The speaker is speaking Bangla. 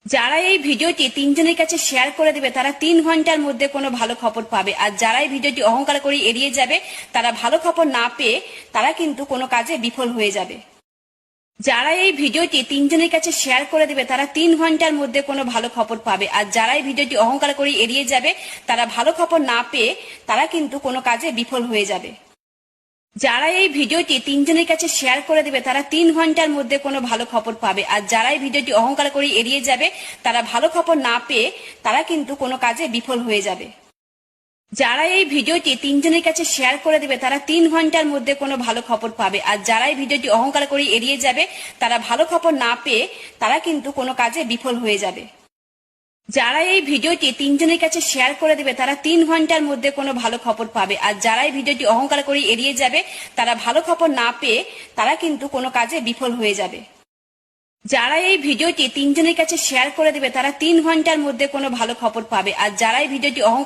যারা এই ভিডিওটি তিনজনের কাছে শেয়ার করে দেবে তারা 3 ঘন্টার মধ্যে কোনো ভালো খবর পাবে, আর যারা এই ভিডিওটি অহংকার করে এড়িয়ে যাবে তারা ভালো খবর না পেয়ে তারা কিন্তু কোনো কাজে বিফল হয়ে যাবে। যারা এই ভিডিওটি তিনজনের কাছে শেয়ার করে দেবে তারা 3 ঘন্টার মধ্যে কোনো ভালো খবর পাবে, আর যারা এই ভিডিওটি অহংকার করে এড়িয়ে যাবে তারা ভালো খবর না পেয়ে তারা কিন্তু কোনো কাজে বিফল হয়ে যাবে। যারা এই ভিডিওটি তিনজনের কাছে শেয়ার করে দেবে তারা 3 ঘন্টার মধ্যে কোনো ভালো খবর পাবে, আর যারা এই ভিডিওটি অহংকার করে এড়িয়ে যাবে তারা ভালো খবর না পেয়ে তারা কিন্তু কোনো কাজে বিফল হয়ে যাবে। যারা এই ভিডিওটি তিনজনের কাছে শেয়ার করে দেবে তারা 3 ঘন্টার মধ্যে কোনো ভালো খবর পাবে, আর যারা এই ভিডিওটি অহংকার করে এড়িয়ে যাবে তারা ভালো খবর না পেয়ে তারা কিন্তু কোনো কাজে বিফল হয়ে যাবে। যারা এই ভিডিওটি তিনজনের কাছে শেয়ার করে দেবে তারা 3 ঘন্টার মধ্যে কোনো ভালো খবর পাবে, আর যারা এই ভিডিওটি অহংকার করে এড়িয়ে যাবে তারা ভালো খবর না পেয়ে তারা কিন্তু কোনো কাজে বিফল হয়ে যাবে। যারা এই ভিডিওটি তিনজনের কাছে শেয়ার করে দেবে তারা 3 ঘন্টার মধ্যে কোনো ভালো খবর পাবে, আর যারা এই ভিডিওটি অহংকার